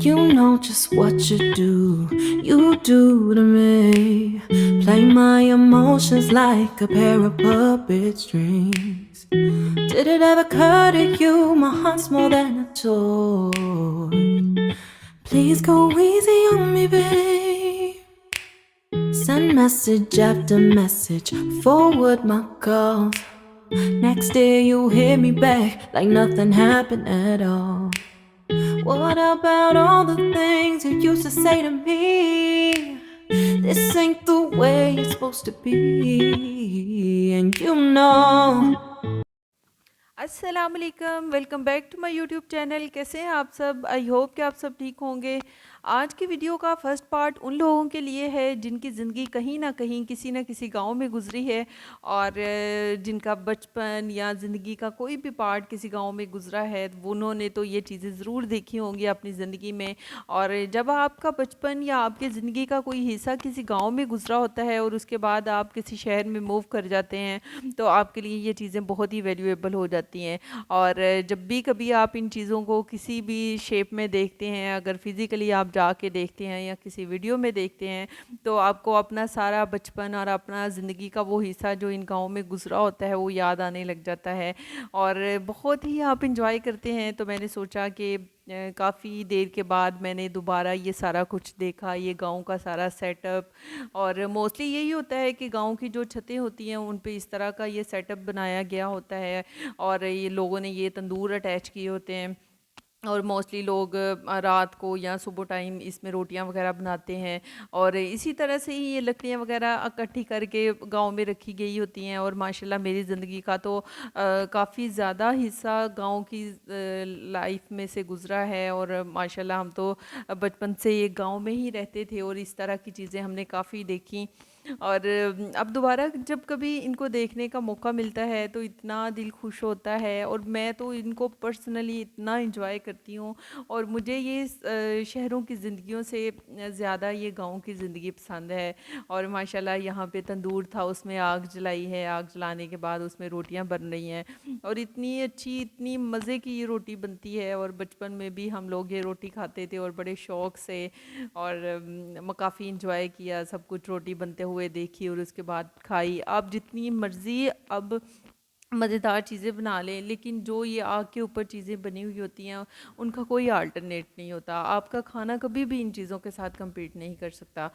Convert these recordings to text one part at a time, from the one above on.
You know just what you do to me. Play my emotions like a pair of puppet strings. Did it ever occur to you my heart's more than a toy? Please go easy on me, babe. Send message after message, forward my calls. Next day you hit me back like nothing happened at all. What about all the things you used to say to me? This ain't the way it's supposed to be, and you know. अस्सलाम वालेकुम, welcome back to my YouTube channel. कैसे हैं आप सब? I hope कि आप सब ठीक होंगे। आज की वीडियो का फर्स्ट पार्ट उन लोगों के लिए है जिनकी ज़िंदगी कहीं ना कहीं किसी न किसी गांव में गुजरी है और जिनका बचपन या ज़िंदगी का कोई भी पार्ट किसी गांव में गुजरा है, वो उन्होंने तो ये चीज़ें ज़रूर देखी होंगी अपनी ज़िंदगी में। और जब आपका बचपन या आपकी ज़िंदगी का कोई हिस्सा किसी गाँव में गुजरा होता है और उसके बाद आप किसी शहर में मूव कर जाते हैं, तो आपके लिए ये चीज़ें बहुत ही वैल्यूएबल हो जाती हैं। और जब भी कभी आप इन चीज़ों को किसी भी शेप में देखते हैं, अगर फिज़िकली आप जाके देखते हैं या किसी वीडियो में देखते हैं, तो आपको अपना सारा बचपन और अपना ज़िंदगी का वो हिस्सा जो इन गाँव में गुजरा होता है वो याद आने लग जाता है और बहुत ही आप इंजॉय करते हैं। तो मैंने सोचा कि काफ़ी देर के बाद मैंने दोबारा ये सारा कुछ देखा, ये गाँव का सारा सेटअप। और मोस्टली यही होता है कि गाँव की जो छतें होती हैं उन पे इस तरह का ये सेटअप बनाया गया होता है और ये लोगों ने ये तंदूर अटैच किए होते हैं और मोस्टली लोग रात को या सुबह टाइम इसमें रोटियां वगैरह बनाते हैं। और इसी तरह से ही ये लकड़ियां वगैरह इकट्ठी करके गांव में रखी गई होती हैं। और माशाल्लाह मेरी ज़िंदगी का तो काफ़ी ज़्यादा हिस्सा गांव की लाइफ में से गुज़रा है और माशाल्लाह हम तो बचपन से ये गांव में ही रहते थे और इस तरह की चीज़ें हमने काफ़ी देखी। और अब दोबारा जब कभी इनको देखने का मौका मिलता है तो इतना दिल खुश होता है और मैं तो इनको पर्सनली इतना इंजॉय करती हूँ। और मुझे ये शहरों की ज़िंदगियों से ज़्यादा ये गाँव की ज़िंदगी पसंद है। और माशाल्लाह यहाँ पे तंदूर था, उसमें आग जलाई है, आग जलाने के बाद उसमें रोटियाँ बन रही हैं और इतनी अच्छी इतनी मज़े की ये रोटी बनती है। और बचपन में भी हम लोग ये रोटी खाते थे और बड़े शौक़ से और काफ़ी इंजॉय किया, सब कुछ रोटी बनते हुए देखी और उसके बाद खाई। आप जितनी मर्ज़ी अब मज़ेदार चीज़ें बना लें, लेकिन जो ये आग के ऊपर चीज़ें बनी हुई होती हैं उनका कोई अल्टरनेट नहीं होता। आपका खाना कभी भी इन चीज़ों के साथ compete नहीं कर सकता।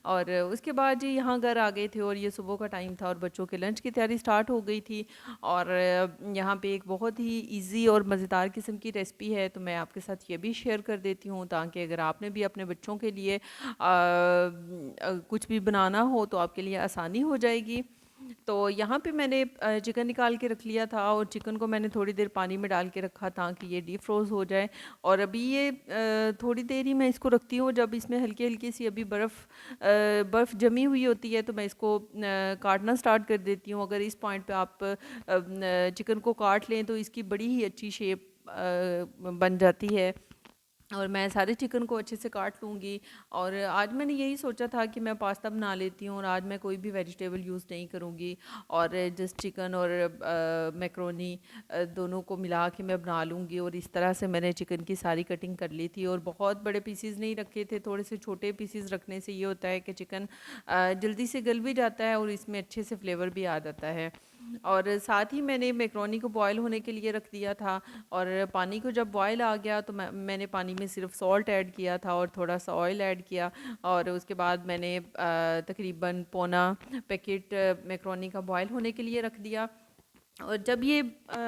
और उसके बाद जी यहाँ घर आ गए थे और ये सुबह का टाइम था और बच्चों के लंच की तैयारी स्टार्ट हो गई थी। और यहाँ पे एक बहुत ही इजी और मज़ेदार किस्म की रेसिपी है, तो मैं आपके साथ ये भी शेयर कर देती हूँ ताकि अगर आपने भी अपने बच्चों के लिए कुछ भी बनाना हो तो आपके लिए आसानी हो जाएगी। तो यहाँ पे मैंने चिकन निकाल के रख लिया था और चिकन को मैंने थोड़ी देर पानी में डाल के रखा ताकि ये डीप फ्रोज़ हो जाए। और अभी ये थोड़ी देर ही मैं इसको रखती हूँ, जब इसमें हल्की हल्की सी अभी बर्फ़ जमी हुई होती है तो मैं इसको काटना स्टार्ट कर देती हूँ। अगर इस पॉइंट पे आप चिकन को काट लें तो इसकी बड़ी ही अच्छी शेप बन जाती है। और मैं सारे चिकन को अच्छे से काट लूँगी। और आज मैंने यही सोचा था कि मैं पास्ता बना लेती हूँ और आज मैं कोई भी वेजिटेबल यूज़ नहीं करूँगी और जस्ट चिकन और मैक्रोनी दोनों को मिला के मैं बना लूँगी। और इस तरह से मैंने चिकन की सारी कटिंग कर ली थी और बहुत बड़े पीसीज नहीं रखे थे, थोड़े से छोटे पीसीज रखने से ये होता है कि चिकन जल्दी से गल भी जाता है और इसमें अच्छे से फ्लेवर भी आ जाता है। और साथ ही मैंने मैक्रोनी को बॉयल होने के लिए रख दिया था। और पानी को जब बॉयल आ गया तो मैंने पानी में सिर्फ सॉल्ट ऐड किया था और थोड़ा सा ऑयल ऐड किया। और उसके बाद मैंने तकरीबन पौना पैकेट मैक्रोनी का बॉयल होने के लिए रख दिया। और जब ये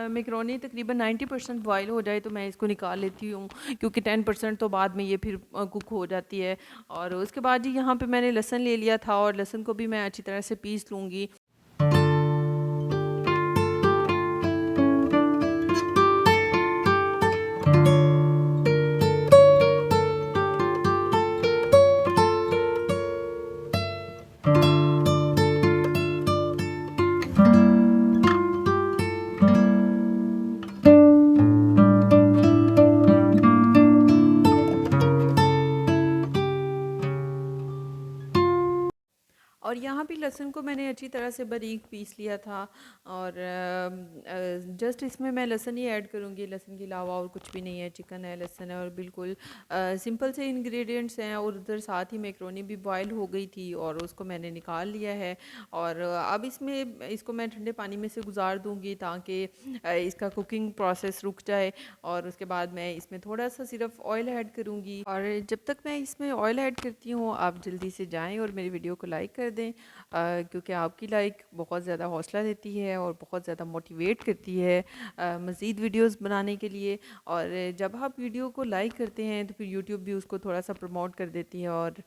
मैक्रोनी तकरीबन 90% बॉयल हो जाए तो मैं इसको निकाल लेती हूँ, क्योंकि 10% तो बाद में ये फिर कुक हो जाती है। और उसके बाद जी यहाँ पे मैंने लहसुन ले लिया था और लहसुन को भी मैं अच्छी तरह से पीस लूँगी। और यहाँ पे लहसुन को मैंने अच्छी तरह से बारीक पीस लिया था। और जस्ट इसमें मैं लहसुन ही ऐड करूँगी, लहसुन के अलावा और कुछ भी नहीं है। चिकन है, लहसुन है और बिल्कुल सिंपल से इंग्रेडिएंट्स हैं। और उधर साथ ही मैक्रोनी भी बॉयल हो गई थी और उसको मैंने निकाल लिया है। और अब इसको मैं ठंडे पानी में से गुजार दूँगी ताकि इसका कुकिंग प्रोसेस रुक जाए। और उसके बाद मैं इसमें थोड़ा सा सिर्फ ऑयल ऐड करूँगी। और जब तक मैं इसमें ऑयल ऐड करती हूँ, आप जल्दी से जाएँ और मेरी वीडियो को लाइक कर दें, क्योंकि आपकी लाइक बहुत ज़्यादा हौसला देती है और बहुत ज़्यादा मोटिवेट करती है मज़ीद वीडियोस बनाने के लिए। और जब आप वीडियो को लाइक करते हैं तो फिर यूट्यूब भी उसको थोड़ा सा प्रमोट कर देती है और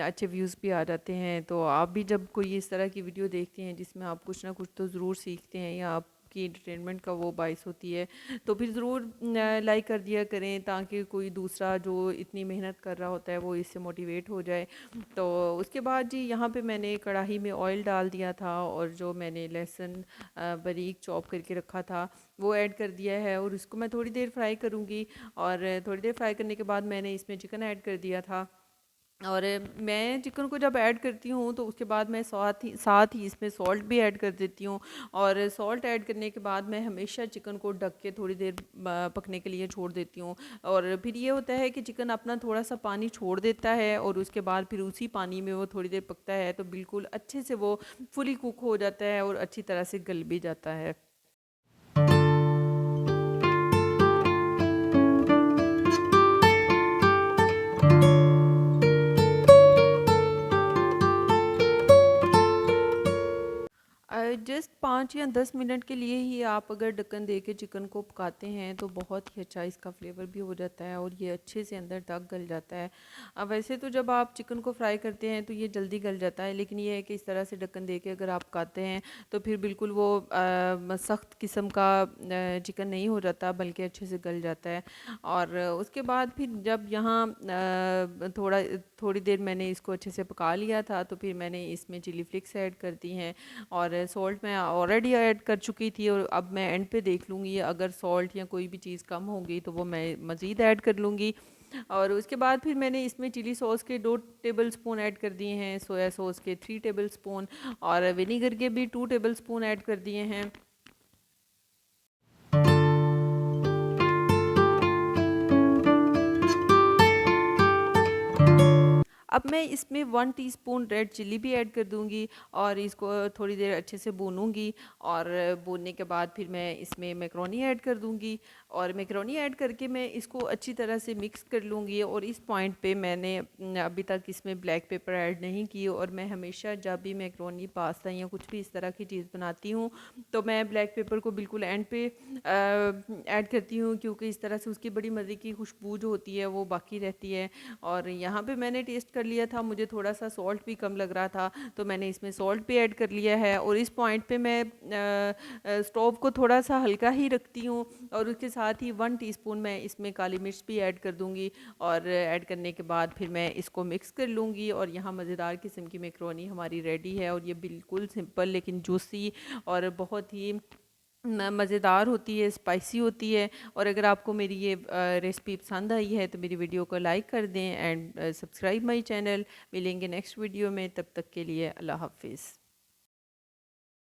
अच्छे व्यूज़ भी आ जाते हैं। तो आप भी जब कोई इस तरह की वीडियो देखते हैं जिसमें आप कुछ ना कुछ तो ज़रूर सीखते हैं या आप की एंटरटेनमेंट का वो बाइस होती है, तो फिर ज़रूर लाइक कर दिया करें ताकि कोई दूसरा जो इतनी मेहनत कर रहा होता है वो इससे मोटिवेट हो जाए। तो उसके बाद जी यहाँ पे मैंने कढ़ाई में ऑयल डाल दिया था और जो मैंने लहसुन बारीक चॉप करके रखा था वो ऐड कर दिया है और उसको मैं थोड़ी देर फ्राई करूँगी। और थोड़ी देर फ्राई करने के बाद मैंने इसमें चिकन ऐड कर दिया था। और मैं चिकन को जब ऐड करती हूँ तो उसके बाद मैं साथ ही इसमें सॉल्ट भी ऐड कर देती हूँ। और सॉल्ट ऐड करने के बाद मैं हमेशा चिकन को ढक के थोड़ी देर पकने के लिए छोड़ देती हूँ। और फिर ये होता है कि चिकन अपना थोड़ा सा पानी छोड़ देता है और उसके बाद फिर उसी पानी में वो थोड़ी देर पकता है तो बिल्कुल अच्छे से वो फुली कुक हो जाता है और अच्छी तरह से गल भी जाता है। जस्ट 5 या 10 मिनट के लिए ही आप अगर ढक्कन दे के चिकन को पकाते हैं तो बहुत ही अच्छा इसका फ्लेवर भी हो जाता है और ये अच्छे से अंदर तक गल जाता है। वैसे तो जब आप चिकन को फ्राई करते हैं तो ये जल्दी गल जाता है, लेकिन ये है कि इस तरह से ढक्कन दे के अगर आप पकाते हैं तो फिर बिल्कुल वो सख्त किस्म का चिकन नहीं हो जाता बल्कि अच्छे से गल जाता है। और उसके बाद फिर जब यहाँ थोड़ी देर मैंने इसको अच्छे से पका लिया था तो फिर मैंने इसमें चिली फ्लेक्स ऐड कर दी हैं। और सॉल्ट मैं ऑलरेडी ऐड कर चुकी थी और अब मैं एंड पे देख लूँगी अगर सॉल्ट या कोई भी चीज़ कम होगी तो वो मैं मज़ीद ऐड कर लूँगी। और उसके बाद फिर मैंने इसमें चिली सॉस के 2 टेबल स्पून ऐड कर दिए हैं, सोया सॉस के 3 टेबल स्पून और विनीगर के भी 2 टेबल स्पून ऐड कर दिए हैं। अब मैं इसमें 1 टीस्पून रेड चिल्ली भी ऐड कर दूंगी और इसको थोड़ी देर अच्छे से भूनूंगी। और भूनने के बाद फिर मैं इसमें मैक्रोनी ऐड कर दूंगी और मैक्रोनी ऐड करके मैं इसको अच्छी तरह से मिक्स कर लूँगी। और इस पॉइंट पे मैंने अभी तक इसमें ब्लैक पेपर ऐड नहीं की और मैं हमेशा जब भी मैक्रोनी पास्ता या कुछ भी इस तरह की चीज़ बनाती हूँ तो मैं ब्लैक पेपर को बिल्कुल एंड पे ऐड करती हूँ, क्योंकि इस तरह से उसकी बड़ी मज़े की खुशबू जो होती है वो बाकी रहती है। और यहाँ पे मैंने टेस्ट कर लिया था, मुझे थोड़ा सा सॉल्ट भी कम लग रहा था तो मैंने इसमें सॉल्ट भी ऐड कर लिया है। और इस पॉइंट पे मैं स्टोव को थोड़ा सा हल्का ही रखती हूँ और उसके साथ ही 1 टीस्पून मैं इसमें काली मिर्च भी ऐड कर दूँगी। और ऐड करने के बाद फिर मैं इसको मिक्स कर लूँगी और यहाँ मज़ेदार किस्म की मैक्रोनी हमारी रेडी है। और ये बिल्कुल सिंपल लेकिन जूसी और बहुत ही मज़ेदार होती है, स्पाइसी होती है। और अगर आपको मेरी ये रेसिपी पसंद आई है तो मेरी वीडियो को लाइक कर दें एंड सब्सक्राइब माई चैनल। मिलेंगे नेक्स्ट वीडियो में, तब तक के लिए अल्लाह हाफिज़।